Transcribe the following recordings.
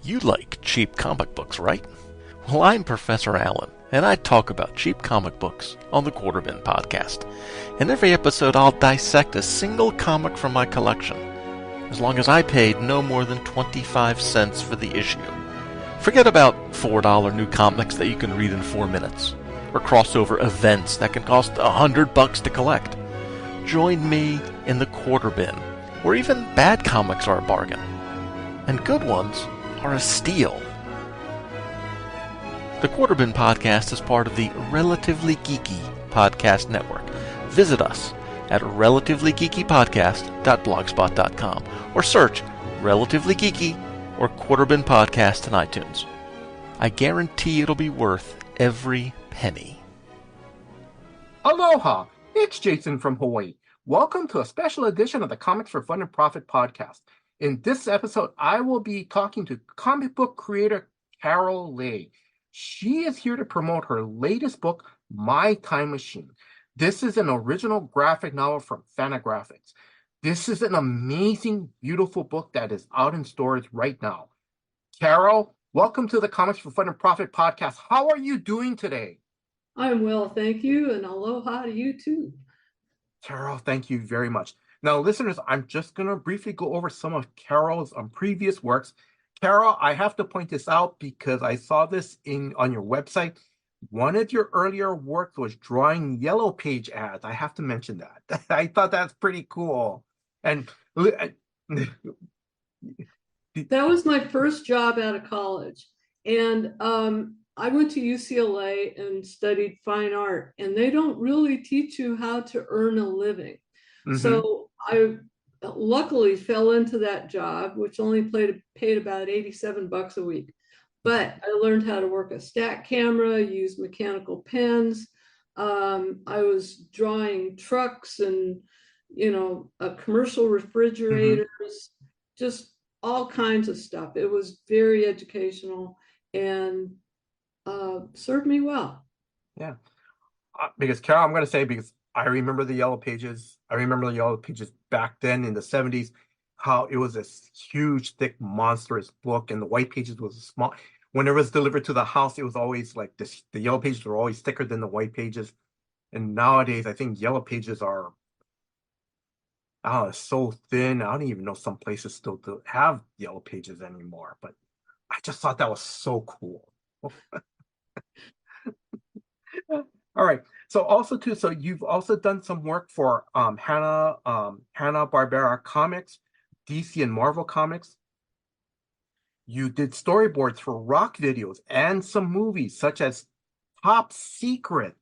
You like cheap comic books, right? Well, I'm Professor Allen, and I talk about cheap comic books on the Quarterbin podcast. In every episode, I'll dissect a single comic from my collection, as long as I paid no more than 25 cents for the issue. Forget about $4 new comics that you can read in 4 minutes, or crossover events that can cost $100 to collect. Join me in the Quarterbin, where even bad comics are a bargain, and good ones are a steal. The Quarterbin podcast is part of the Relatively Geeky Podcast Network. Visit us at relativelygeekypodcast.blogspot.com or search Relatively Geeky or Quarterbin Podcast in iTunes. I guarantee it'll be worth every penny. Aloha! It's Jason from Hawaii. Welcome to a special edition of the Comics for Fun and Profit podcast. In this episode, I will be talking to comic book creator Carol Leigh. She is here to promote her latest book, My Time Machine. This is an original graphic novel from Fantagraphics. This is an amazing, beautiful book that is out in stores right now. Carol, welcome to the Comics for Fun and Profit podcast. How are you doing today? I'm well, thank you, and aloha to you too. Carol, thank you very much. Now, listeners, I'm just going to briefly go over some of Carol's previous works. Carol, I have to point this out because I saw this on your website. One of your earlier works was drawing yellow page ads. I have to mention that. I thought that's pretty cool. And that was my first job out of college. And I went to UCLA and studied fine art, and they don't really teach you how to earn a living. Mm-hmm. So I luckily fell into that job, which only paid about $87 a week. But I learned how to work a stack camera, use mechanical pens. I was drawing trucks and, commercial refrigerators, just all kinds of stuff. It was very educational and served me well. Yeah. Because Carol, I'm going to say, because I remember the Yellow Pages. I remember the Yellow Pages back then in the 70s, how it was this huge, thick, monstrous book, and the White Pages was small. When it was delivered to the house, it was always like this. The Yellow Pages were always thicker than the White Pages. And nowadays, I think Yellow Pages are so thin. I don't even know some places still do have Yellow Pages anymore. But I just thought that was so cool. All right. So you've also done some work for Hanna-Barbera Comics, DC and Marvel Comics. You did storyboards for rock videos and some movies, such as Top Secret.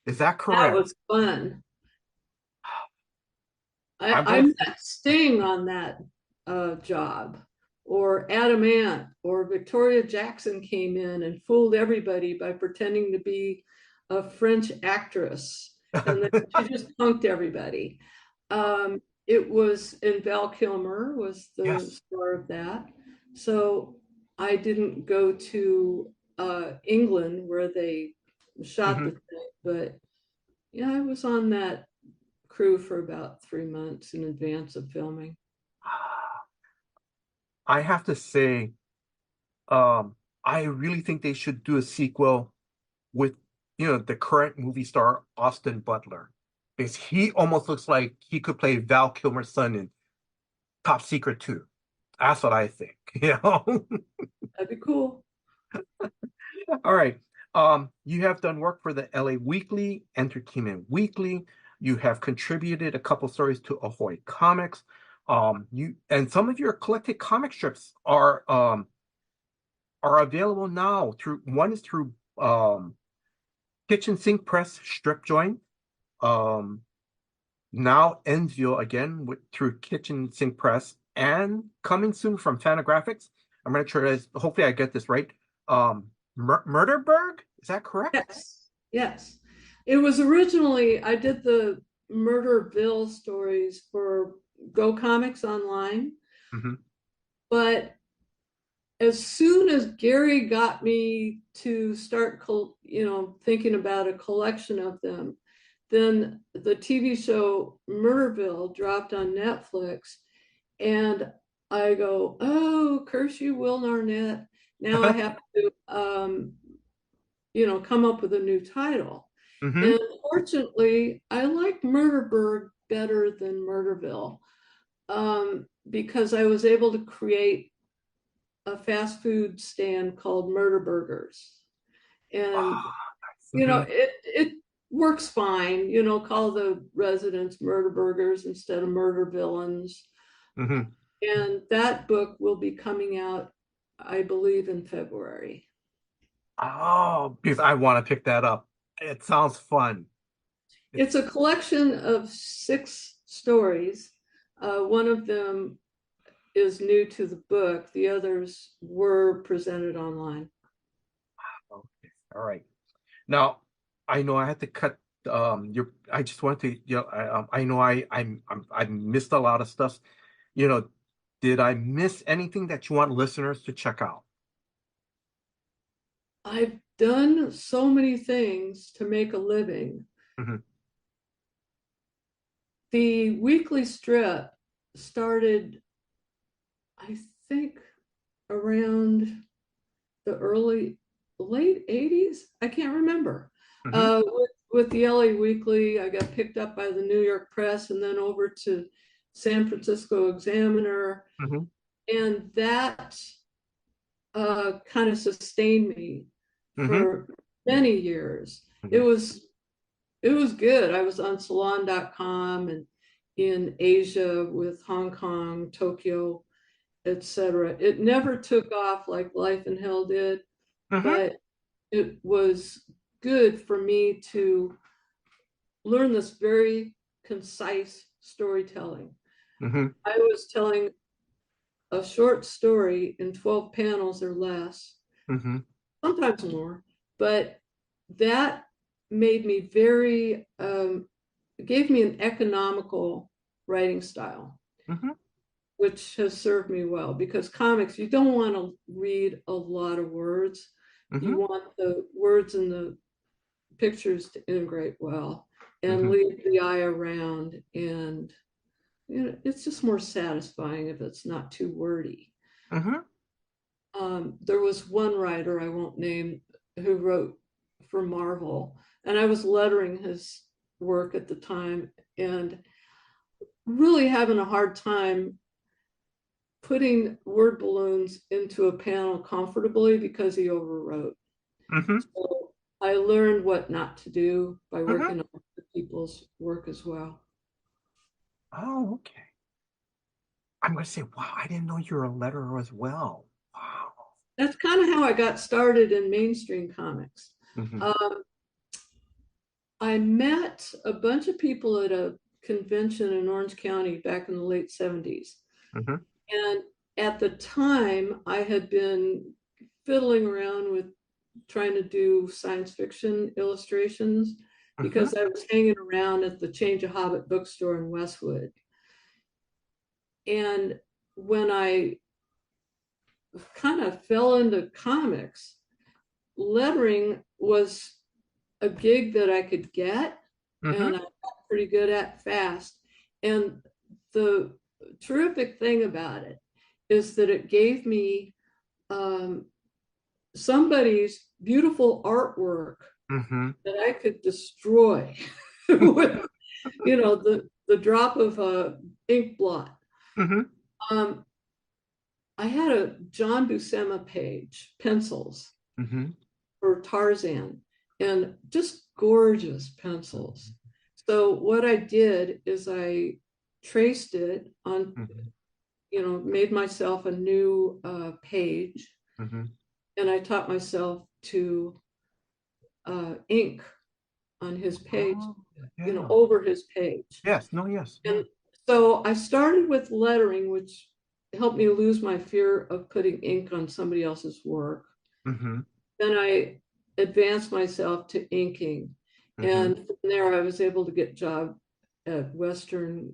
Is that correct? That was fun. I met Sting on that job, or Adam Ant, or Victoria Jackson came in and fooled everybody by pretending to be a French actress, and then she just punked everybody. It was, and Val Kilmer was the star of that. So I didn't go to England where they shot the thing, but yeah, I was on that crew for about 3 months in advance of filming. I have to say, I really think they should do a sequel with the current movie star Austin Butler, because he almost looks like he could play Val Kilmer's son in Top Secret 2. That's what I think. That'd be cool. All right. You have done work for the LA Weekly, Entertainment Weekly. You have contributed a couple stories to Ahoy Comics. And some of your collected comic strips are available now through Kitchen Sink Press Strip Joint. Now Ensville again through Kitchen Sink Press, and coming soon from Fantagraphics. I'm going to try to, hopefully I get this right. Murderberg, is that correct? Yes. It was originally, I did the Murderville stories for Go Comics Online. But as soon as Gary got me to start, thinking about a collection of them, then the TV show Murderville dropped on Netflix, and I go, oh, oh, curse you, Will Arnett. Now I have to, come up with a new title. And fortunately, I like Murderburg better than Murderville, because I was able to create a fast food stand called Murder Burgers. And, it works fine, call the residents Murder Burgers instead of Murder Villains. And that book will be coming out, I believe, in February. Oh, because I want to pick that up. It sounds fun. It's a collection of 6 stories. One of them is new to the book. The others were presented online. Okay. All right. Now, I know I had to cut I just wanted to, I know I missed a lot of stuff. Did I miss anything that you want listeners to check out? I've done so many things to make a living. The weekly strip started, I think, around the late 80s. I can't remember. With the LA Weekly, I got picked up by the New York Press and then over to San Francisco Examiner. And that kind of sustained me for many years. It was good. I was on salon.com and in Asia with Hong Kong, Tokyo, etc. It never took off like Life in Hell did, but it was good for me to learn this very concise storytelling. I was telling a short story in 12 panels or less, sometimes more, but that made me gave me an economical writing style, which has served me well, because comics, you don't want to read a lot of words. You want the words and the pictures to integrate well and leave the eye around, and it's just more satisfying if it's not too wordy. There was one writer I won't name who wrote for Marvel, and I was lettering his work at the time and really having a hard time putting word balloons into a panel comfortably because he overwrote. So I learned what not to do by working on other people's work as well. Oh, okay. I'm going to say, wow, I didn't know you're a letterer as well. Wow. That's kind of how I got started in mainstream comics. I met a bunch of people at a convention in Orange County back in the late 70s. And at the time, I had been fiddling around with trying to do science fiction illustrations because I was hanging around at the Change of Hobbit bookstore in Westwood. And when I kind of fell into comics, lettering was a gig that I could get and I got pretty good at fast. And the terrific thing about it is that it gave me somebody's beautiful artwork that I could destroy with, the drop of a ink blot. I had a John Buscema page, pencils for Tarzan, and just gorgeous pencils. So what I did is I traced it on, made myself a new page, and I taught myself to ink on his page, over his page. Yes, no, yes. And so I started with lettering, which helped me lose my fear of putting ink on somebody else's work. Then I advanced myself to inking. And from there, I was able to get a job at Western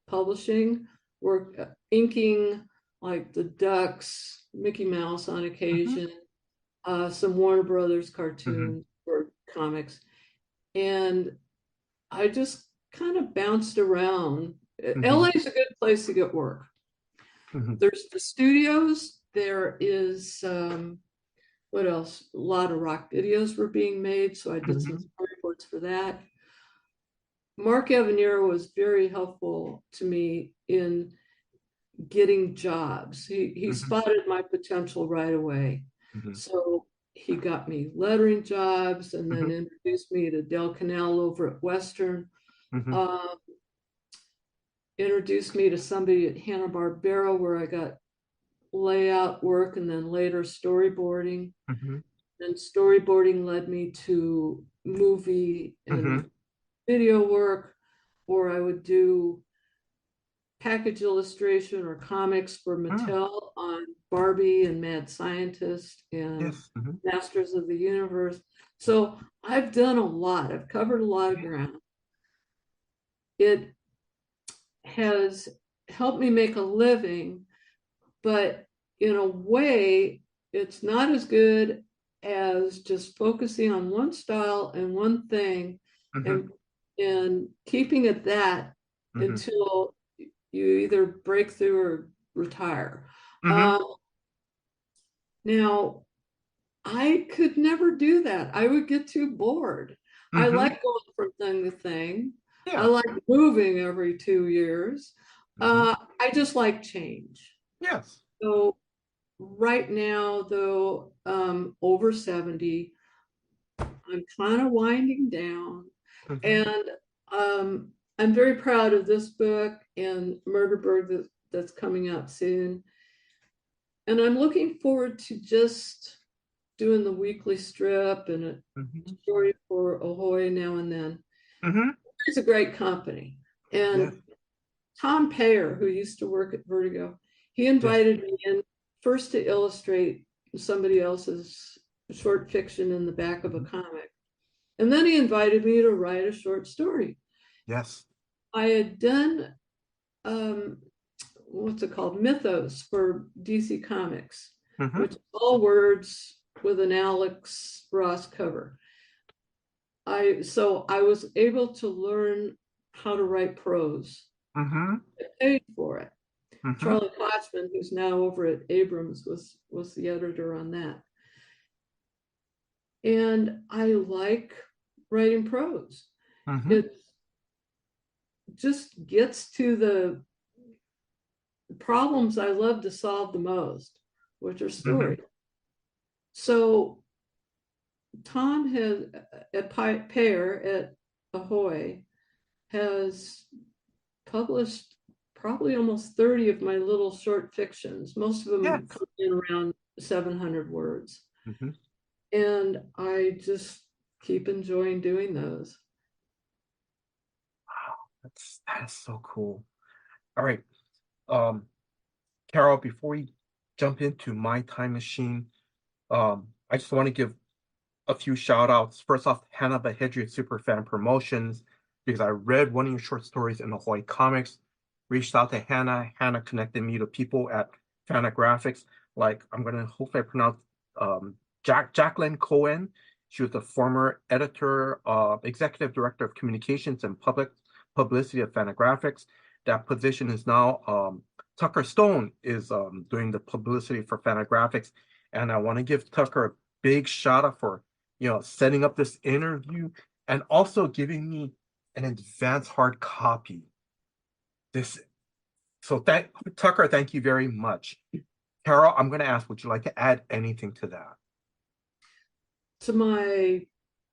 Publishing, work inking like the Ducks, Mickey Mouse on occasion, some Warner Brothers cartoons or comics. And I just kind of bounced around. LA is a good place to get work. There's the studios there is what else? A lot of rock videos were being made, so I did some storyboards for that. Mark Avenir was very helpful to me in getting jobs. He spotted my potential right away. So he got me lettering jobs and then introduced me to Del Canal over at Western. Introduced me to somebody at Hanna-Barbera where I got layout work and then later storyboarding. And storyboarding led me to movie and video work, or I would do package illustration or comics for Mattel on Barbie and Mad Scientist and Masters of the Universe. So I've done a lot. I've covered a lot of ground. It has helped me make a living, but in a way, it's not as good as just focusing on one style and one thing and keeping it that until you either break through or retire. Now, I could never do that. I would get too bored. I like going from thing to thing. I like moving every 2 years. I just like change. Yes. So right now, though, over 70, I'm kind of winding down. And I'm very proud of this book and Murderberg that's coming out soon. And I'm looking forward to just doing the weekly strip and a story for Ahoy now and then. It's a great company. And Tom Payer, who used to work at Vertigo, he invited me in first to illustrate somebody else's short fiction in the back of a comic. And then he invited me to write a short story. Yes. I had done, what's it called? Mythos for DC Comics, which is all words with an Alex Ross cover. So I was able to learn how to write prose. I paid for it. Charlie Kochman, who's now over at Abrams, was the editor on that. And I like writing prose. It just gets to the problems I love to solve the most, which are stories. So Tom has, at Payer at Ahoy, has published probably almost 30 of my little short fictions. Most of them come in around 700 words. And I just keep enjoying doing those. Wow, that is so cool. All right. Carol, before we jump into My Time Machine, I just want to give a few shout outs. First off, Hannah Bahedri at Superfan Promotions, because I read one of your short stories in Ahoy Comics, reached out to Hannah. Hannah connected me to people at Fantagraphics, like I'm going to hopefully pronounce Jacqueline Cohen. She was the former editor, executive director of communications and publicity of Fantagraphics. That position is now Tucker Stone is doing the publicity for Fantagraphics, and I want to give Tucker a big shout out for setting up this interview and also giving me an advanced hard copy. Tucker, thank you very much. Carol, I'm going to ask, would you like to add anything to that? To my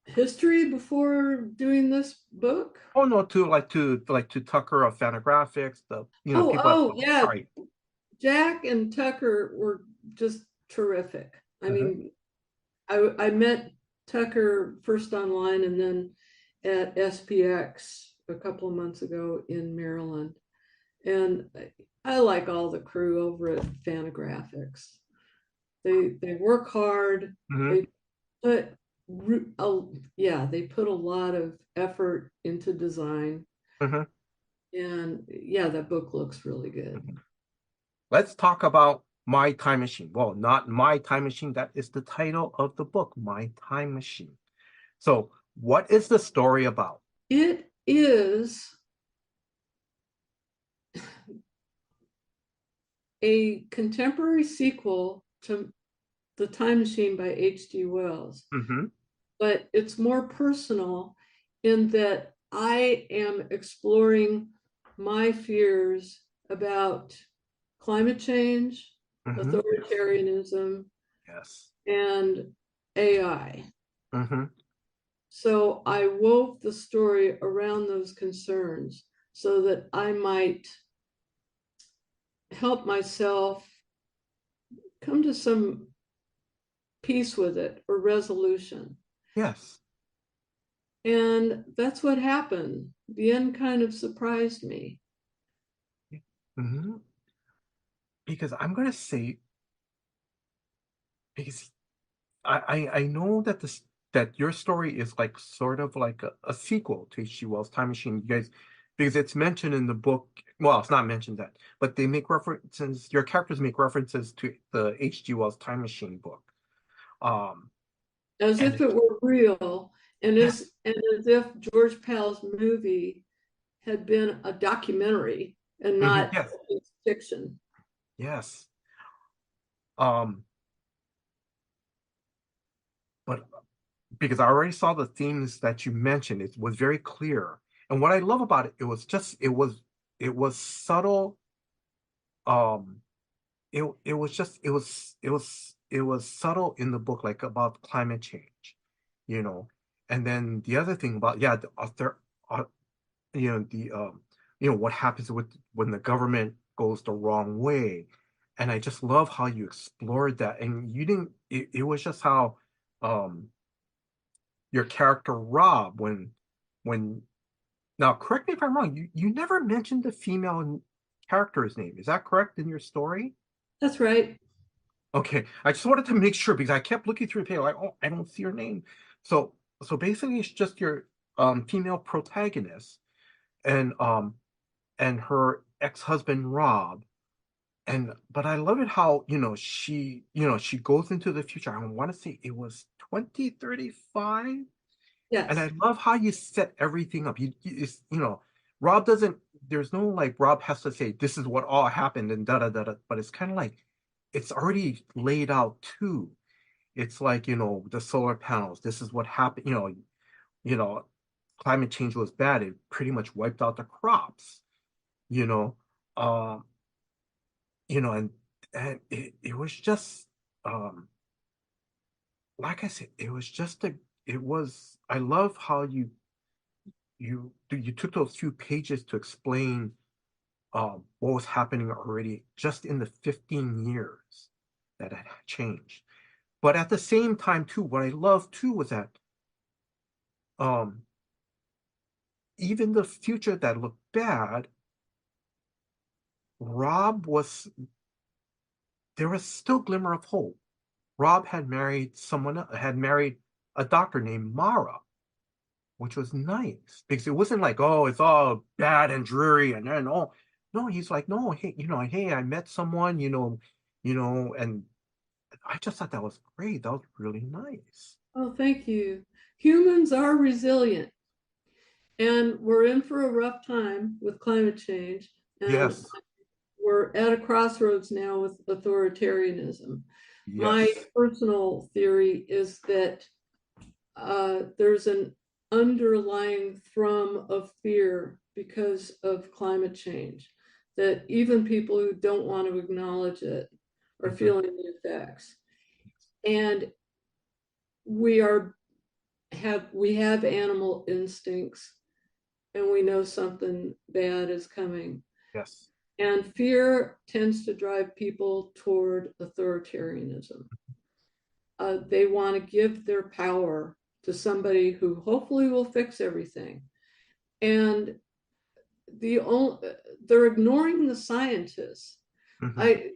history before doing this book? Oh no, to Tucker of Fantagraphics, yeah. Sorry. Jack and Tucker were just terrific. I mean, I met Tucker first online and then at SPX a couple of months ago in Maryland. And I like all the crew over at Fantagraphics. They work hard. They put a lot of effort into design. And that book looks really good. Let's talk about My Time Machine. Well, not My Time Machine. That is the title of the book, My Time Machine. So what is the story about? It is a contemporary sequel to The Time Machine by H.G. Wells, but it's more personal in that I am exploring my fears about climate change, authoritarianism, Yes. and AI. Mm-hmm. So I wove the story around those concerns so that I might help myself come to some peace with it or resolution. Yes. And that's what happened. The end kind of surprised me. Mm-hmm. Because I'm gonna say, because I know that that your story is like sort of like a sequel to H.G. Wells' Time Machine. You guys, because it's mentioned in the book. Well, it's not mentioned that, but they make references. Your characters make references to the H.G. Wells Time Machine book. As And if it were real, and yes. as if George Pal's movie had been a documentary and not Yes. fiction. Yes. But because I already saw the themes that you mentioned, it was very clear. And what I love about it, it was subtle. Um, it was just it was subtle in the book, like about climate change, you know. And then the other thing about the author, you know, what happens with when the government goes the wrong way. And I just love how you explored that. And you didn't, it was just how um your character Rob, when now correct me if I'm wrong, you never mentioned the female character's name. Is that correct in your story? That's right. Okay, I just wanted to make sure because I kept looking through the page like, oh, I don't see her name. So basically it's just your female protagonist and her ex-husband Rob. And but I love it how, she goes into the future. I want to say it was 2035. And I Yes. love how you set everything up. Rob doesn't, there's no like Rob has to say this is what all happened and da da da da, but it's kind of like it's already laid out too. It's like, the solar panels, this is what happened, you know, climate change was bad. It pretty much wiped out the crops, you know. Uh, and it was just um like I said, it was just I love how you took those few pages to explain what was happening already just in the 15 years that had changed. But at the same time, too, what I loved too was that um, even the future that looked bad, Rob was there was still glimmer of hope. Rob had married a doctor named Mara, which was nice because it wasn't like, oh, it's all bad and dreary and then oh no, he's like, no, hey, hey, I met someone, and I just thought that was great. That was really nice. Oh, thank you. Humans are resilient, and we're in for a rough time with climate change, and Yes, we're at a crossroads now with authoritarianism. My yes. personal theory is that there's an underlying thrum of fear because of climate change, that even people who don't want to acknowledge it are Mhm. feeling the effects. And we are we have animal instincts, and we know something bad is coming. Yes. And fear tends to drive people toward authoritarianism. They want to give their power to somebody who hopefully will fix everything. And they're ignoring the scientists. Mhm. I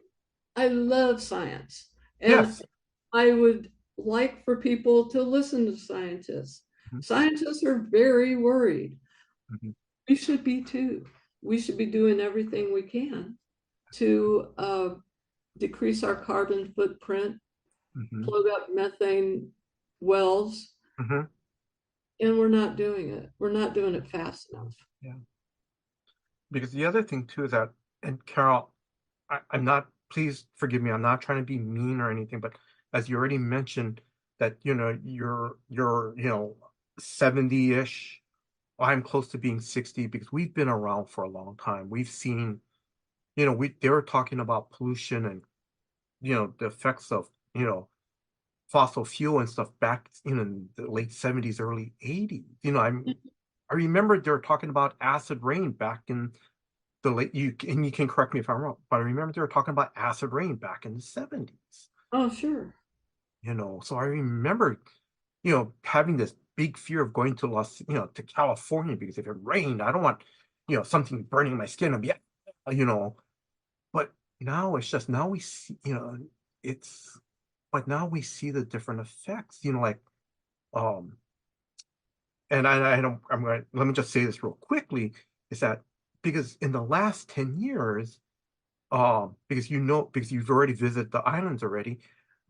I love science, and Yes. I would like for people to listen to scientists. Mhm. Scientists are very worried. Mhm. We should be too. We should be doing everything we can to decrease our carbon footprint, Mhm. plug up methane wells, Mhm. and we're not doing it. We're not doing it fast enough. Yeah. Because the other thing too is that, and Carol, I'm not, please forgive me, I'm not trying to be mean or anything, but as you already mentioned that, you're 70-ish. I'm close to being 60 because we've been around for a long time. We've seen, they were talking about pollution and, the effects of, fossil fuel and stuff back in the late 70s, early 80s. I remember they were talking about acid rain back in the late, and you can correct me if I'm wrong, but I remember they were talking about acid rain back in the 70s. Oh, sure. So I remember, having this big fear of going to to California because if it rained, I don't want, something burning my skin and be, you know, but now it's just now we see, it's but now we see the different effects, like, um, and I don't, let me just say this real quickly, is that because in the last 10 years, because you've already visited the islands already,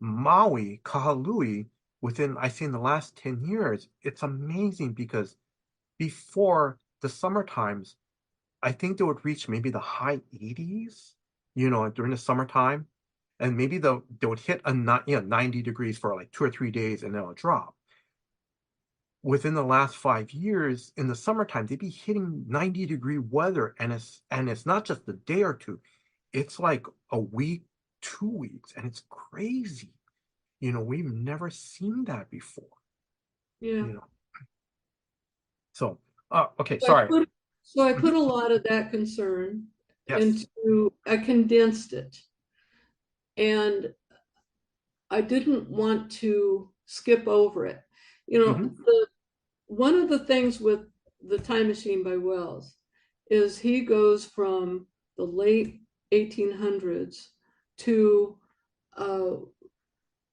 Maui, Kahului, within, I say in the last 10 years, it's amazing because before the summer times, I think they would reach maybe the high 80s, during the summertime. And maybe they would hit 90 degrees for like 2 or 3 days and then it'll drop. Within the last 5 years, in the summertime, they'd be hitting 90-degree weather, and it's not just a day or two, it's like a week, 2 weeks, and it's crazy. We've never seen that before. Yeah. So, okay, So sorry. I put a lot of that concern Yes. I condensed it. And I didn't want to skip over it. Mhm. One of the things with The Time Machine by Wells is he goes from the late 1800s to uh,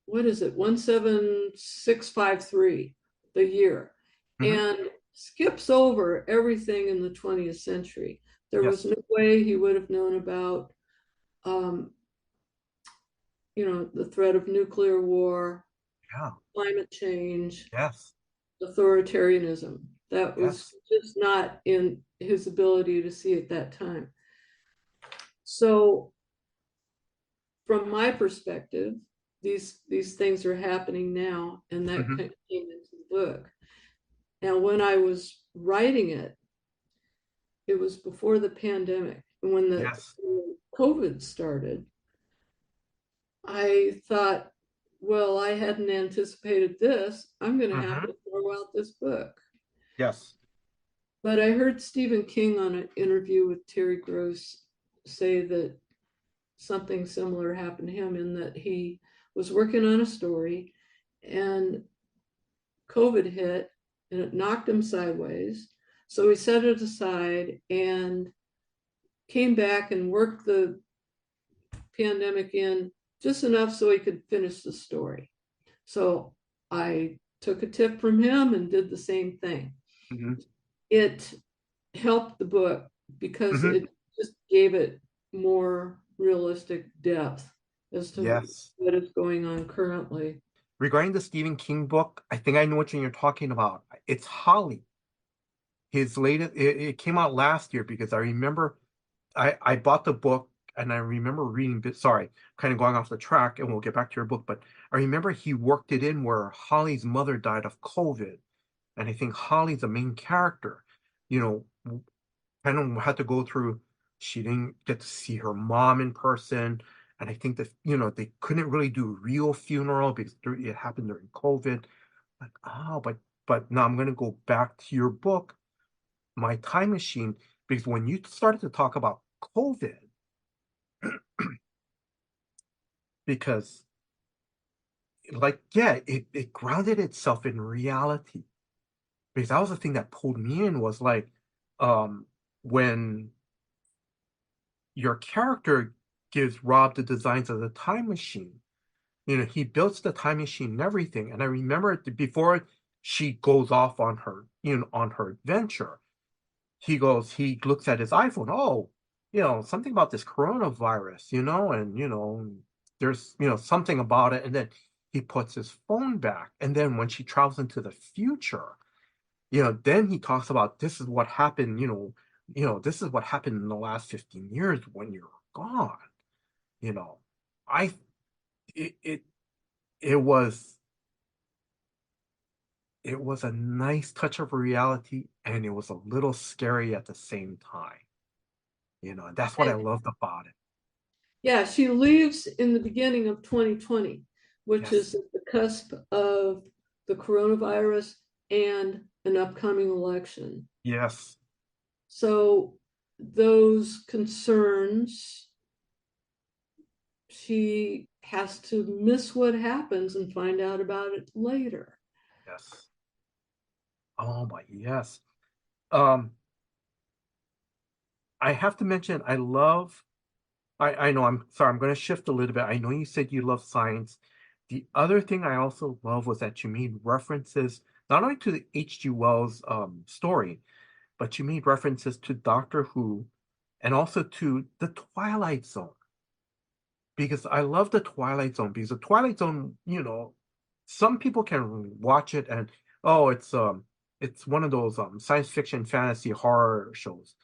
what is it, 17653, the year, Mhm. and skips over everything in the 20th century. There was Yes. no way he would have known about, um, the threat of nuclear war, Yeah. climate change, Yes. authoritarianism. That was Yes. just not in his ability to see at that time. So, from my perspective, these things are happening now, and that Mhm. came into the book. Now, when I was writing it, it was before the pandemic, and when the Yes. COVID started, I thought, well, I hadn't anticipated this. I'm going to have Mhm. to throw out this book. Yes. But I heard Stephen King on an interview with Terry Gross say that something similar happened to him, in that he was working on a story and COVID hit and it knocked him sideways. So he set it aside and came back and worked the pandemic in just enough so he could finish the story. So I took a tip from him and did the same thing. Mhm. It helped the book because Mhm. it just gave it more realistic depth as to Yes. what is going on currently. Regarding the Stephen King book, I think I know what you're talking about. It's Holly. His latest, it came out last year because I remember I bought the book and I remember reading sorry, kind of going off the track and we'll get back to your book, but I remember he worked it in where Holly's mother died of COVID. And I think Holly's the main character, you know, kind of had to go through, she didn't get to see her mom in person. And I think that, they couldn't really do a real funeral because it happened during COVID. Like, oh, but now I'm going to go back to your book, My Time Machine, because when you started to talk about COVID, because like, yeah, it grounded itself in reality. Because that was the thing that pulled me in was like, when your character gives Rob the designs of the time machine, he builds the time machine and everything. And I remember before she goes off on her, on her adventure, he looks at his iPhone. Oh, something about this coronavirus, and there's something about it. And then he puts his phone back. And then when she travels into the future, then he talks about this is what happened, this is what happened in the last 15 years when you're gone. you know, I it it, it was it was a nice touch of reality, and it was a little scary at the same time. And that's what I And loved about it. yeah, she leaves in the beginning of 2020, which Yes, is at the cusp of the coronavirus and an upcoming election. yes, So those concerns, she has to miss what happens and find out about it later. yes. Oh my, yes. Um, I have to mention, I know, I'm sorry, I'm going to shift a little bit. I know you said you love science. The other thing I also love was that you made references not only to the H.G. Wells story, but you made references to Doctor Who and also to the Twilight Zone. Because I love the Twilight Zone, because the Twilight Zone, some people can watch it and, oh, it's one of those science fiction fantasy horror shows.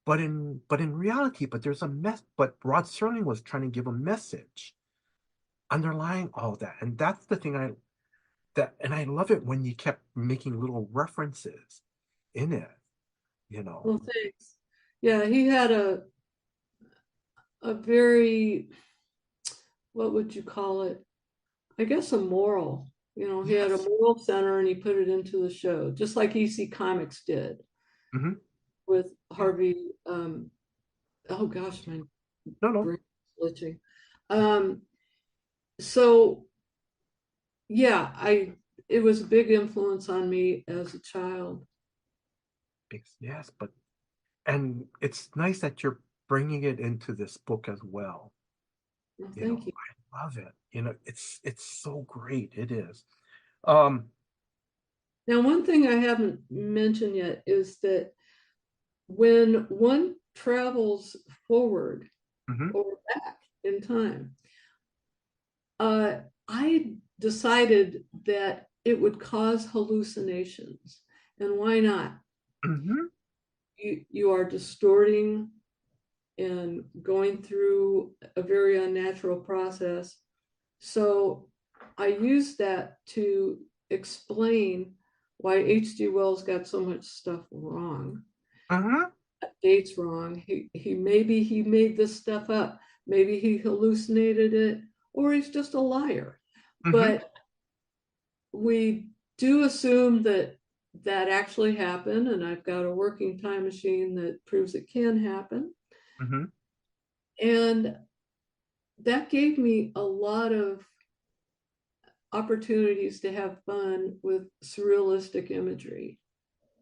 But in reality, there's a mess. But Rod Serling was trying to give a message underlying all that, and that's the thing and I love it when you kept making little references in it. You know. Well, thanks. Yeah, he had a very, what would you call it? I guess a moral. He had a Yes. moral center and he put it into the show, just like EC Comics did Hmm. with Yeah. Harvey. Oh gosh, my No, no. brain is glitching. Um, so yeah, it was a big influence on me as a child. Yes, and it's nice that you're bringing it into this book as well. Well, thank you. I love it. It's so great. It is. Um. Now, one thing I haven't mentioned yet is that when one travels forward Mhm. or back in time, I decided that it would cause hallucinations. And why not? Mhm. You are distorting and going through a very unnatural process. So I used that to explain why H.G. Wells got so much stuff wrong, Mhm. dates wrong. He maybe he made this stuff up. Maybe he hallucinated it, or he's just a liar. Mhm. But we do assume that that actually happened, and I've got a working time machine that proves it can happen. Mhm. And that gave me a lot of opportunities to have fun with surrealistic imagery.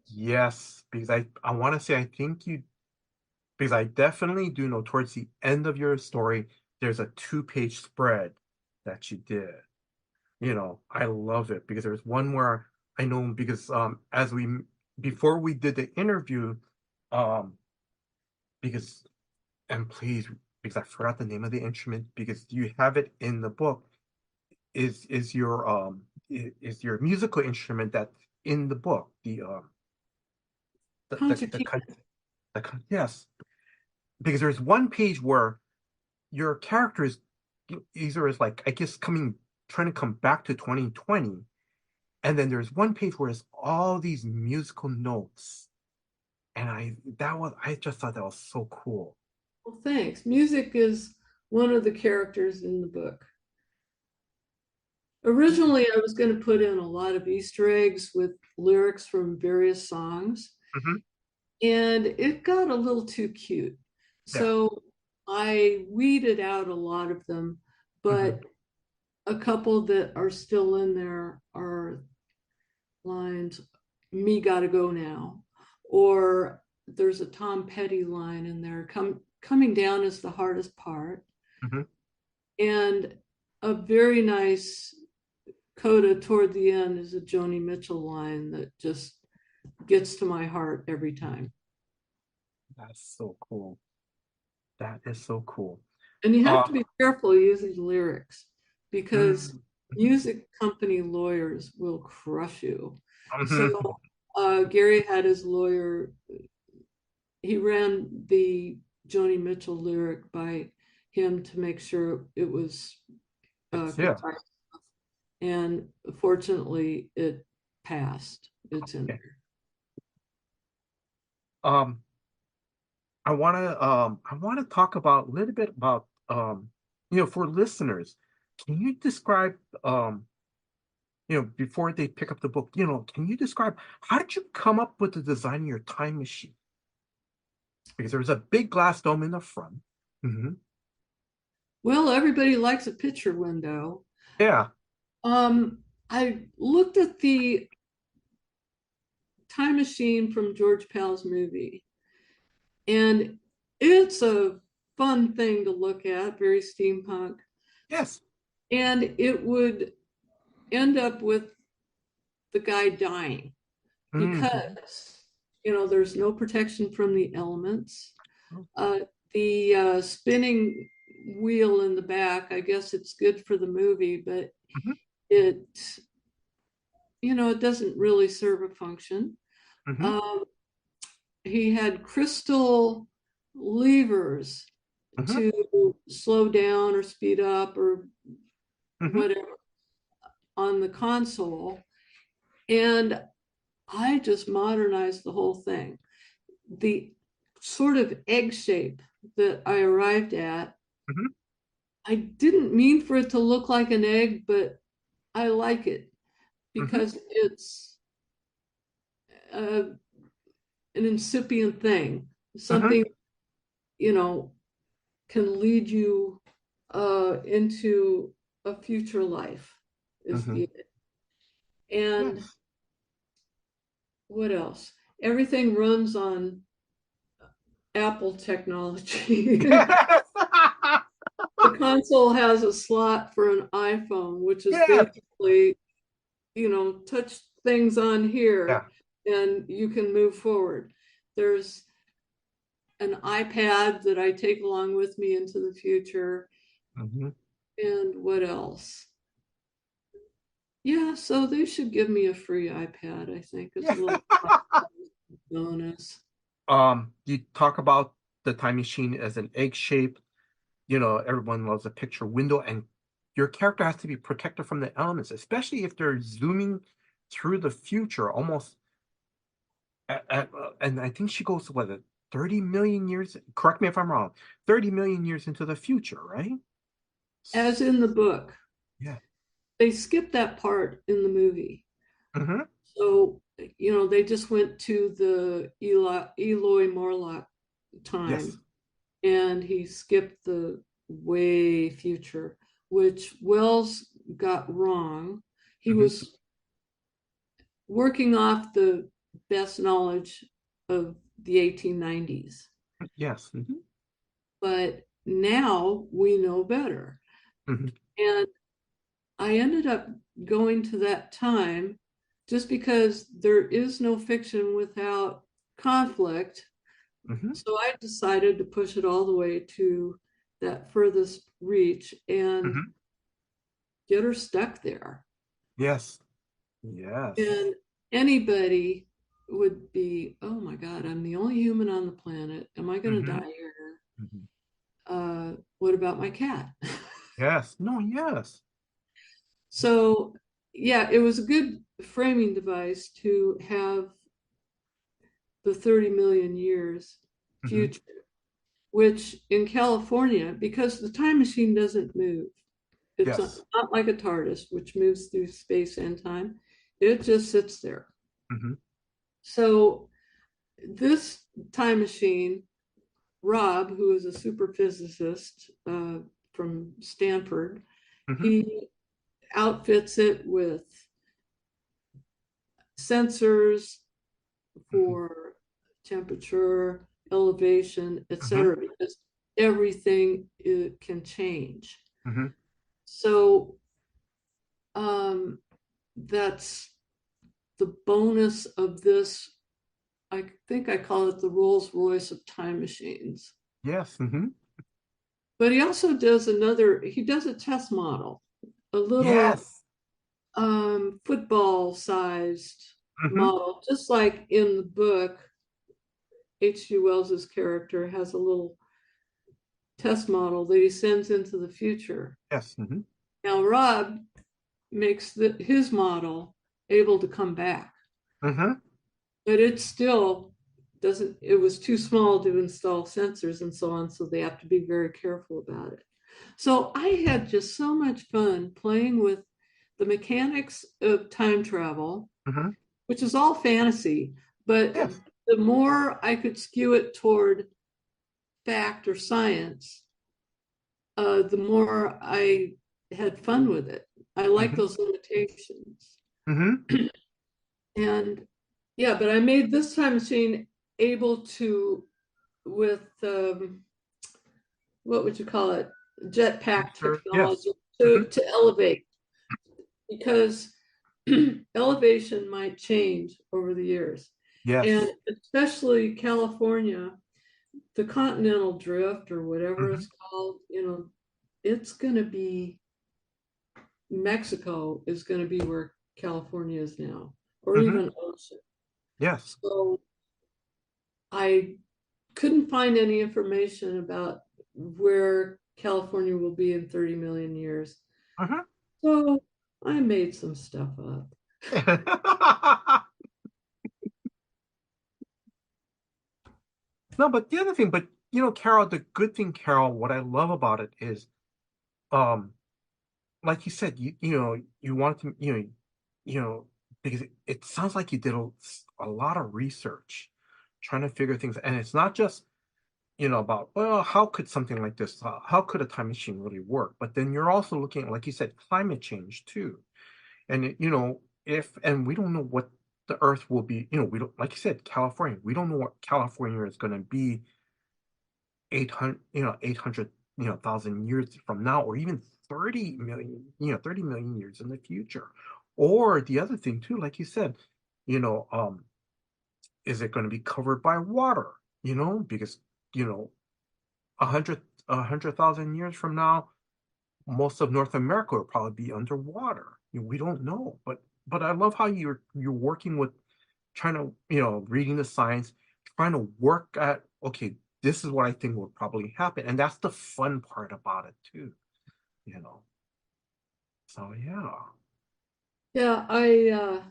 Yes, because I want to say I think you because I definitely do know towards the end of your story there's a two-page spread that you did. I love it because there's one where I know because as we before we did the interview um because and please because I forgot the name of the instrument because you have it in the book is your musical instrument that's in the book the Concertina. yes, because there's one page where your character is either is like I guess coming trying to come back to 2020, and then there's one page where it's all these musical notes, and I just thought that was so cool. Well, thanks. Music is one of the characters in the book. Originally, I was going to put in a lot of Easter eggs with lyrics from various songs, Hmm. and it got a little too cute. Yeah. So I weeded out a lot of them, Hmm. but a couple that are still in there are lines, "Me gotta go now," or there's a Tom Petty line in there, coming down is the hardest part. Hmm. And a very nice coda toward the end is a Joni Mitchell line that just gets to my heart every time. That's so cool. That is so cool. And you have Uh, to be careful using lyrics because mm, music company lawyers will crush you. mhm. So Gary had his lawyer, he ran the Joni Mitchell lyric by him to make sure it was Yeah. and fortunately it passed. It's in Okay. there. I want to talk about a little bit about for listeners, can you describe before they pick up the book, can you describe how did you come up with the design of your time machine? Because there was a big glass dome in the front. Mm-hmm. Well, everybody likes a picture window. Yeah. I looked at the time machine from George Pal's movie, and it's a fun thing to look at, very steampunk. Yes. And it would end up with the guy dying Mm-hmm. because, there's no protection from the elements. Oh. The spinning wheel in the back, I guess it's good for the movie, but Mm-hmm. it, it doesn't really serve a function. Mm-hmm. Um, he had crystal levers Mm-hmm. to slow down or speed up or Mm-hmm. whatever on the console. And I just modernized the whole thing. The sort of egg shape that I arrived at, Mm-hmm. I didn't mean for it to look like an egg, but I like it Mm-hmm. because it's an incipient thing, Mm-hmm. something, you know, can lead you into a future life is Mm-hmm. the and Yes. what else? Everything runs on Apple technology. Yes. The console has a slot for an iPhone, which is Yes. basically, touch things on Yeah. here and you can move forward. There's an iPad that I take along with me into the future. Mm-hmm. And what else? Yeah, so they should give me a free iPad, I think. It's Yeah. a little bonus. You talk about the time machine as an egg shape. Everyone loves a picture window, and your character has to be protected from the elements, especially if they're zooming through the future, almost. And I think she goes, what, 30 million years? Correct me if I'm wrong. 30 million years into the future, right? As in the book. Yeah. They skipped that part in the movie. Mm-hmm. So, they just went to the Eloi Morlock Yes. time and he skipped the way future, which Wells got wrong. He Mm-hmm. was working off the best knowledge of the 1890s. Yes. Mm-hmm. But now we know better. Mm-hmm. And I ended up going to that time just because there is no fiction without conflict. Mm-hmm. So I decided to push it all the way to that furthest reach and Mm-hmm. get her stuck there. Yes. Yes. And anybody would be, oh my God, I'm the only human on the planet. Am I going to Mm-hmm. die here? Mm-hmm. What about my cat? Yes. No, yes. So, yeah, it was a good framing device to have the 30 million years Mm-hmm. future, which in California, because the time machine doesn't move, it's Yes. not like a TARDIS, which moves through space and time. It just sits there. Mm-hmm. So this time machine, Rob, who is a super physicist from Stanford, Mm-hmm. he outfits it with sensors Mm-hmm. for temperature, elevation, Mm-hmm. etc., because everything it can change. Mm-hmm. So that's the bonus of this. I think I call it the Rolls Royce of time machines. Yes. Mm-hmm. But he also does he does a test model, a little Yes. football sized Mm-hmm. model, just like in the book, H.G. Wells's character has a little test model that he sends into the future. Yes. Mm-hmm. Now Rob makes his model able to come back, Mm-hmm. but it still doesn't, it was too small to install sensors and so on, so they have to be very careful about it. So I had just so much fun playing with the mechanics of time travel, Mm-hmm. which is all fantasy, but Yes. the more I could skew it toward fact or science, the more I had fun with it. I like Mm-hmm. those limitations. Mm-hmm. And yeah, but I made this time machine able to, with what would you call it, jetpack Yes. technology, Mm-hmm. to elevate, because elevation might change over the years. And Yes. especially California, the continental drift or whatever Mm-hmm. it's called, it's going to be, Mexico is going to be where California is now, or Mm-hmm. even ocean. Yes. So I couldn't find any information about where California will be in 30 million years. Mm-hmm. So I made some stuff up. No, but the other thing, but Carol, the good thing, Carol, what I love about it is, um, like you said, you wanted to, you know, because it sounds like you did a lot of research trying to figure things, and it's not just, about, well, how could something like this, how could a time machine really work? But then you're also looking at, like you said, climate change too. And and we don't know what the Earth will be, we don't, like you said, California, we don't know what California is going to be 800 thousand years from now, or even 30 million years in the future. Or the other thing too, like you said, you know um is it going to be covered by water? Because you know a hundred thousand years from now, most of North America will probably be underwater. We don't know, but I love how you're working with, trying to, reading the science, trying to work at, okay, this is what I think will probably happen. And that's the fun part about it too, you know. So yeah. Yeah, I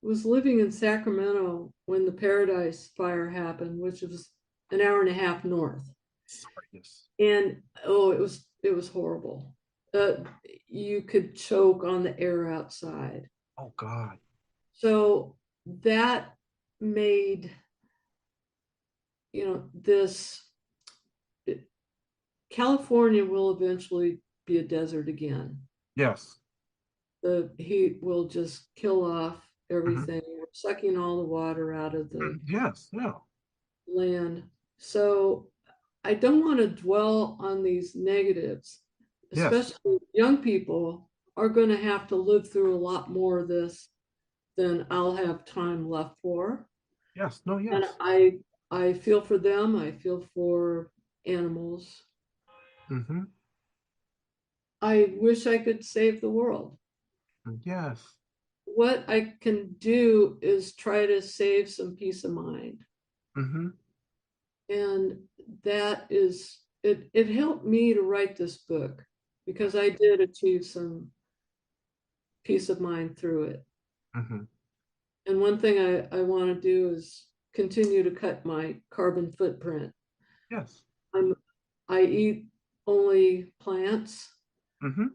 was living in Sacramento when the Paradise Fire happened, which was an hour and a half north. Sorry, yes. And oh, it was horrible. Uh, you could choke on the air outside. Oh God. So that made, this, California will eventually be a desert again. Yes. The heat will just kill off Mhm. everything. We're sucking all the water out of the Yes, yeah. land. So I don't want to dwell on these negatives, Yes. especially young people are going to have to live through a lot more of this than I'll have time left for. Yes. No, And yes. I feel for them. I feel for animals. Hmm. I wish I could save the world. Yes. What I can do is try to save some peace of mind. Hmm. And that is, it helped me to write this book because I did achieve some peace of mind through it. Hmm. And one thing I want to do is continue to cut my carbon footprint. Yes. I'm, I eat only plants. Hmm.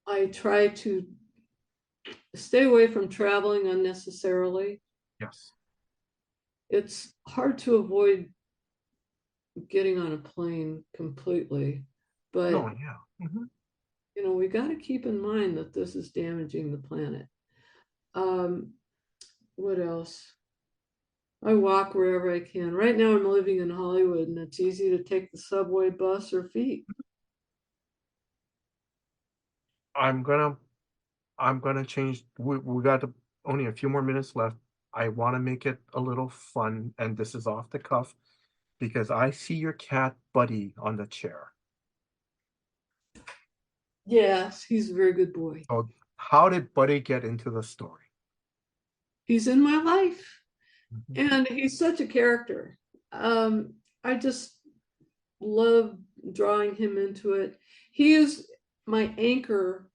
I try to stay away from traveling unnecessarily. Yes. It's hard to avoid getting on a plane completely, No, but yeah. Hmm. we got to keep in mind that this is damaging the planet. Um, what else? I walk wherever I can. Right now, I'm living in Hollywood, and it's easy to take the subway, bus, or feet. I'm gonna I'm gonna change. We got only a few more minutes left. I want to make it a little fun, and this is off the cuff because I see your cat Buddy on the chair. Yes, he's a very good boy. So, how did Buddy get into the story? He's in my life, Mhm. and he's such a character. I just love drawing him into it. He is my anchor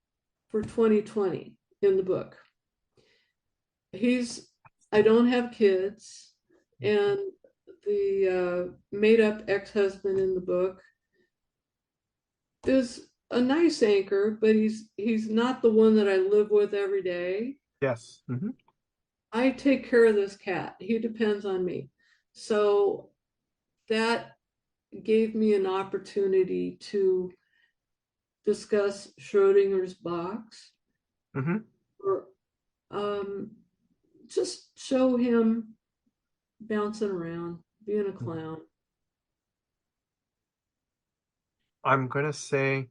for 2020 in the book. I don't have kids, and the made up ex-husband in the book is a nice anchor, but he's not the one that I live with every day. Yes. I take care of this cat. He depends on me. So that gave me an opportunity to discuss Schrodinger's box, or just show him bouncing around, being a clown. I'm going to say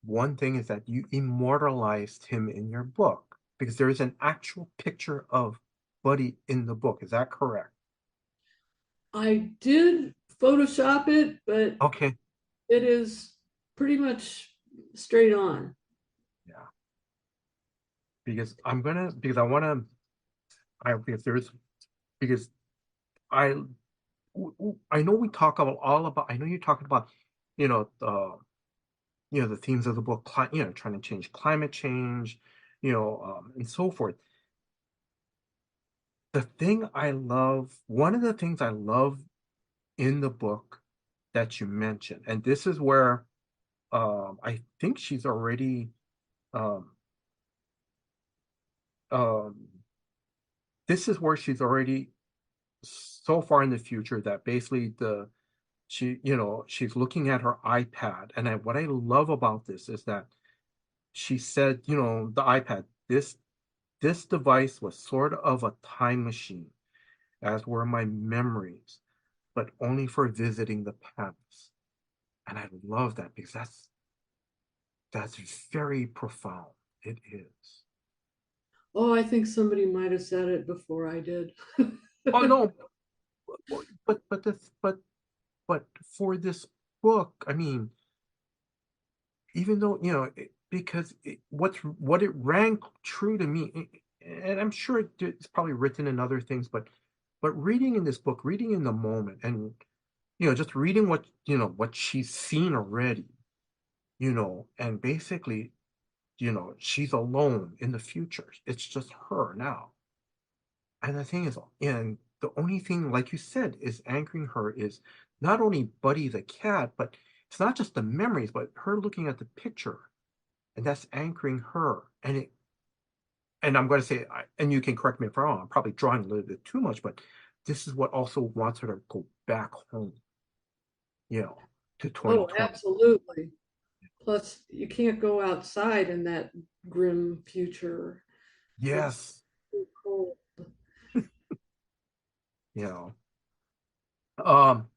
one thing is that you immortalized him in your book because there is an actual picture of Buddy in the book. Is that correct? I did Photoshop it, but Okay. it is pretty much straight on. Yeah. Because I know we talk about I know you're talking about, you know, the themes of the book, trying to change climate change, and so forth. One of the things I love in the book that you mentioned, and this is where I think she's already um, um, this is where she's already so far in the future that basically she's looking at her iPad, and what I love about this is that she said, the iPad, this device was sort of a time machine, as were my memories, but only for visiting the past. And I love that because that's very profound. It is. Oh, I think somebody might have said it before I did. Oh no, but for this book, I mean, even though because what it rang true to me, and I'm sure it's probably written in other things, but reading in this book, reading in the moment, and just reading what she's seen already, and basically, she's alone in the future. It's just her now. And the thing is, and the only thing, like you said, is anchoring her is not only Buddy the cat, but it's not just the memories, but her looking at the picture, and that's anchoring her. And I'm going to say, and you can correct me if I'm wrong, I'm probably drawing a little bit too much, but this is what also wants her to go back home, to Oh, 2020. absolutely. Plus, you can't go outside in that grim future. It's Yes, too cold. you know. Um,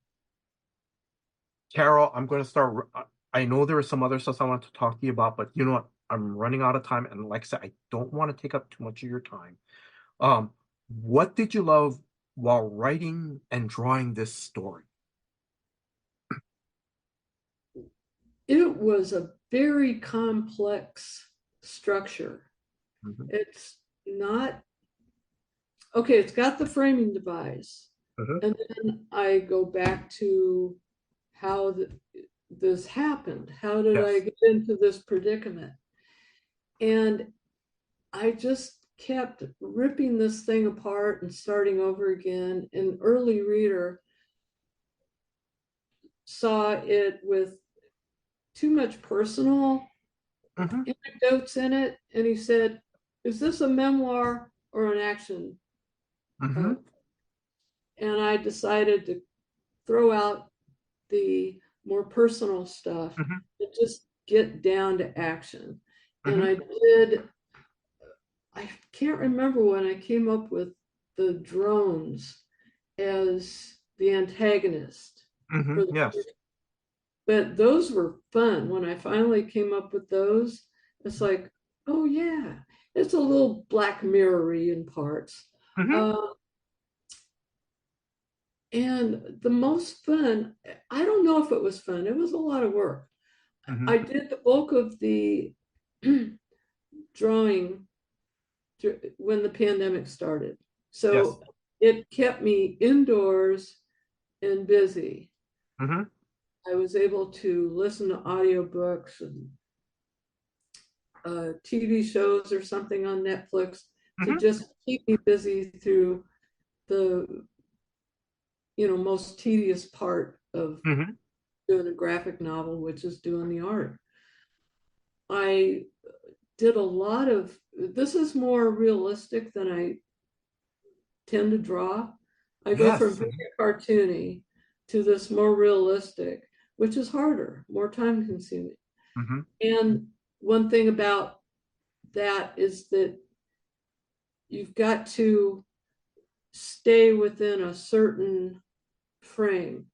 Carol, I'm going to start. I know there is some other stuff I want to talk to you about, but you know what? I'm running out of time, and like I said, I don't want to take up too much of your time. Um, what did you love while writing and drawing this story? It was a very complex structure. Mhm. It's not okay, it's got the framing device. Mhm. And then I go back to how this happened. How did I Yes. get into this predicament? And I just kept ripping this thing apart and starting over again. An early reader saw it with too much personal Mhm. anecdotes in it, and he said, "Is this a memoir or an action?" Uh, Mhm. and I decided to throw out the more personal stuff Mhm. and just get down to action. And Mhm. I can't remember when I came up with the drones as the antagonist for Mhm. the, Yes. but those were fun. When I finally came up with those, it's like, oh yeah, it's a little Black Mirror-y in parts. Mhm. Uh, and the most fun, I don't know if it was fun. It was a lot of work. Mhm. I did the bulk of the drawing when the pandemic started. Yes. So it kept me indoors and busy. Mhm. I was able to listen to audiobooks and TV shows or something on Netflix to Mm-hmm. just keep me busy through the most tedious part of Mm-hmm. doing a graphic novel, which is doing the art. I did a lot of this is more realistic than I tend to draw. I go from Yes. very cartoony to this more realistic, which is harder, more time consuming. Mm-hmm. And one thing about that is that you've got to stay within a certain frame.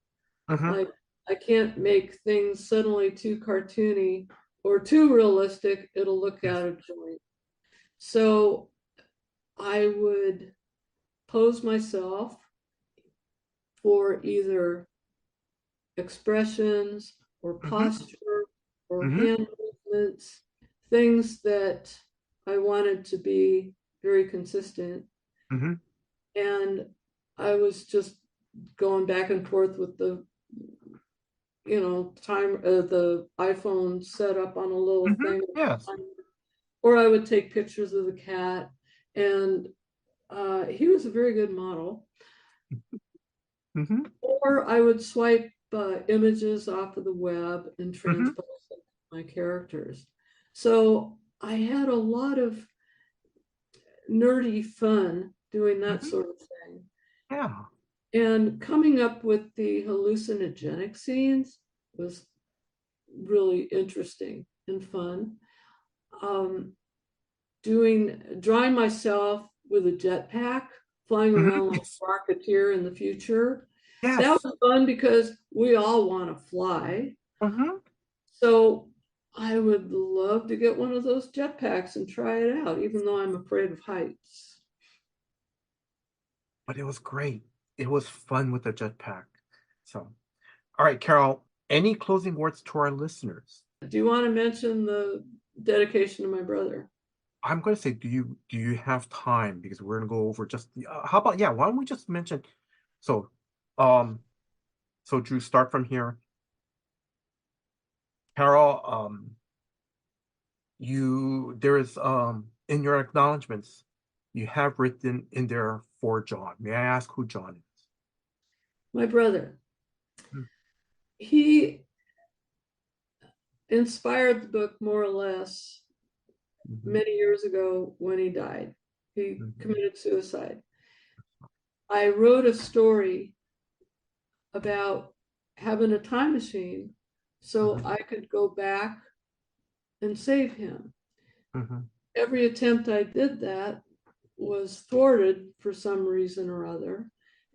Mm-hmm. Like I can't make things suddenly too cartoony or too realistic, it'll look Yes. out of joint. So I would pose myself for either expressions or Mm-hmm. posture or Mm-hmm. hand movements, things that I wanted to be very consistent. Mm-hmm. And I was just going back and forth with the the iPhone set up on a little Mm-hmm. thing, Yes. or I would take pictures of the cat. And he was a very good model. Mm-hmm. Or I would swipe images off of the web and Mm-hmm. transpose them to my characters. So I had a lot of nerdy fun doing that Mm-hmm. sort of thing. Yeah. And coming up with the hallucinogenic scenes was really interesting and fun. Um, drawing myself with a jetpack, flying Mm-hmm. around like Yes. a rocketeer in the future. That Yes. was fun because we all want to fly. Mm-hmm. So I would love to get one of those jetpacks and try it out, even though I'm afraid of heights. But it was great. It was fun with the jetpack. So, all right, Carol, any closing words to our listeners? Do you want to mention the dedication to my brother? I'm going to say, do you have time? Because we're going to go over just how about, yeah, why don't we just mention, so, um, so Drew, start from here. Carol, there is, in your acknowledgments, you have written in there for John. May I ask who John is? My brother. Hmm. He inspired the book more or less Mhm. many years ago when he died. He Mhm. committed suicide. I wrote a story about having a time machine so Mhm. I could go back and save him. Mhm. Every attempt I did that was thwarted for some reason or other.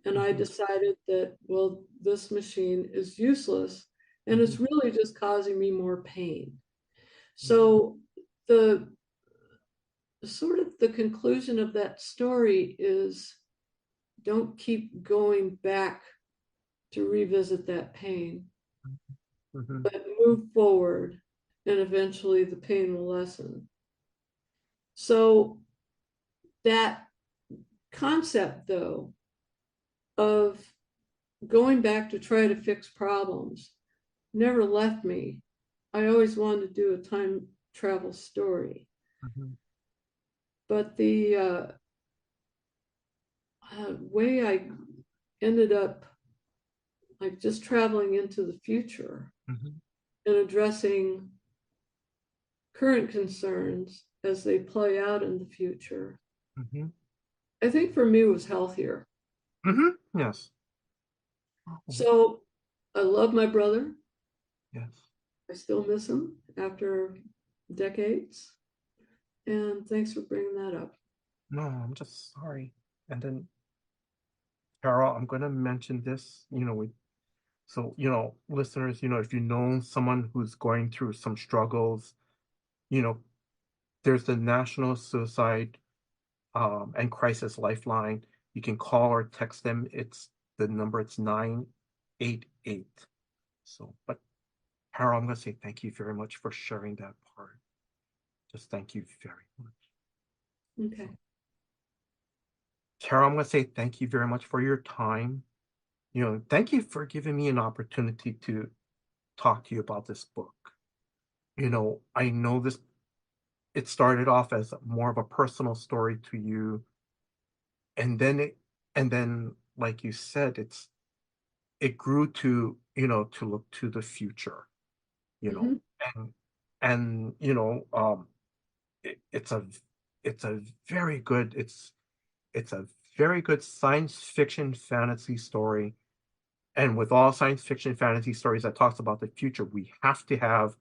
And I Mhm. decided that, well, this machine is useless and it's Mhm. really just causing me more pain. Mhm. So the sort of the conclusion of that story is don't keep going back to revisit that pain, Mhm. but move forward and eventually the pain will lessen. So that concept, though, of going back to try to fix problems never left me. I always wanted to do a time travel story. Mhm. But the way I ended up like just traveling into the future Mhm. and addressing current concerns as they play out in the future, Mhm. I think for me was healthier. Mhm. Yes. Oh, So I love my brother. yes. I still miss him after decades. And thanks for bringing that up. No, I'm just sorry. And then, Carol, I'm going to mention this, so, listeners, if you know someone who's going through some struggles, you know, there's the National Suicide and Crisis Lifeline. You can call or text them. The number, it's 988. So, but Carol, I'm going to say thank you very much for sharing that part. Just thank you very much. Okay. So, Carol, I'm going to say thank you very much for your time. Thank you for giving me an opportunity to talk to you about this book. I know it started off as more of a personal story to you, and then like you said, it grew to to look to the future, you know, Mhm. and it's a very good it's a very good science fiction fantasy story. And with all science fiction fantasy stories that talks about the future, we have to have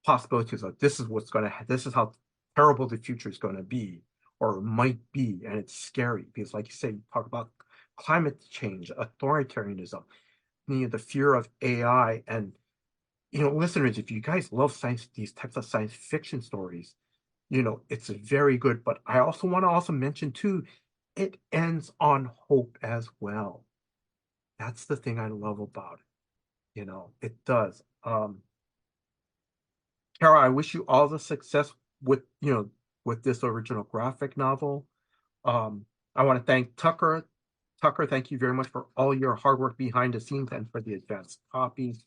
possibilities of this is how terrible the future is going to be or might be, and it's scary because, like you say, you talk about climate change, authoritarianism, the fear of AI, and listeners, if you guys love these types of science fiction stories, it's very good. But I also want to mention too, it ends on hope as well. That's the thing I love about it. It does. Tara, I wish you all the success with with this original graphic novel. Um, I want to thank Tucker. Tucker, thank you very much for all your hard work behind the scenes and for the advanced copies.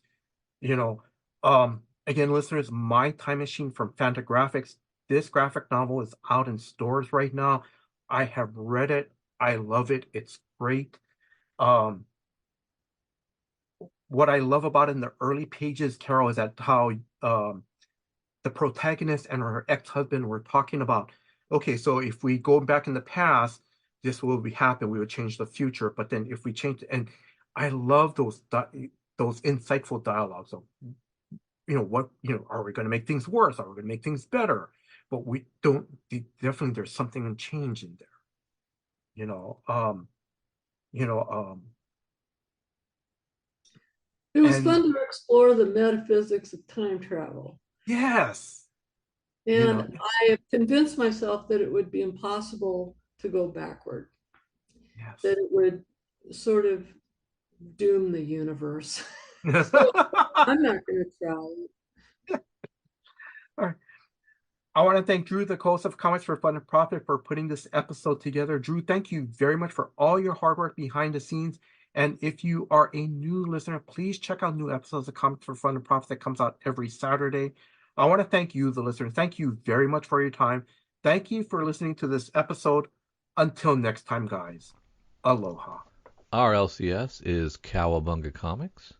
You know, Again, listeners, My Time Machine from Fantagraphics. This graphic novel is out in stores right now. I have read it. I love it. It's great. Um, what I love about it in the early pages, Carol, is that how the protagonist and her ex-husband were talking about, okay, so if we go back in the past, this will be happen. We would change the future, but then if we change, and I love those insightful dialogues of, what, are we going to make things worse? Are we going to make things better? But we don't. Definitely, there's something in change in there. You know, you know, It was and fun to explore the metaphysics of time travel. yes, you know, And I have convinced myself that it would be impossible to go backward, that yes. it would sort of doom the universe. So All I'm not going to try. right. I want to thank Drew, the host of Comics for Fun and Profit, for putting this episode together. Drew, thank you very much for all your hard work behind the scenes. And if you are a new listener, please check out new episodes of Comics for Fun and Profit that comes out every Saturday. I want to thank you, the listener. Thank you very much for your time. Thank you for listening to this episode. Until next time, guys. Aloha. Our LCS is Cowabunga Comics,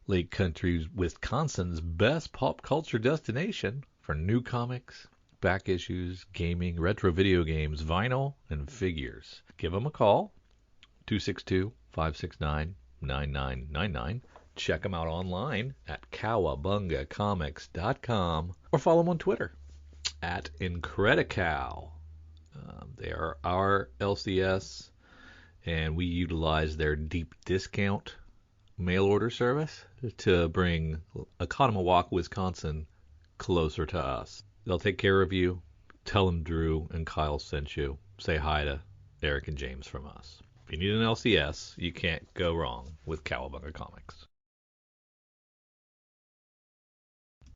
Lake Country, Wisconsin's best pop culture destination for new comics, back issues, gaming, retro video games, vinyl, and figures. Give them a call, 262-569-9999. Check them out online at cowabungacomics.com or follow them on Twitter at Incredicow. They are our LCS, and we utilize their deep discount mail order service to bring Oconomowoc, Wisconsin closer to us. They'll take care of you. Tell them Drew and Kyle sent you. Say hi to Eric and James from us. If you need an LCS, you can't go wrong with Cowabunga Comics.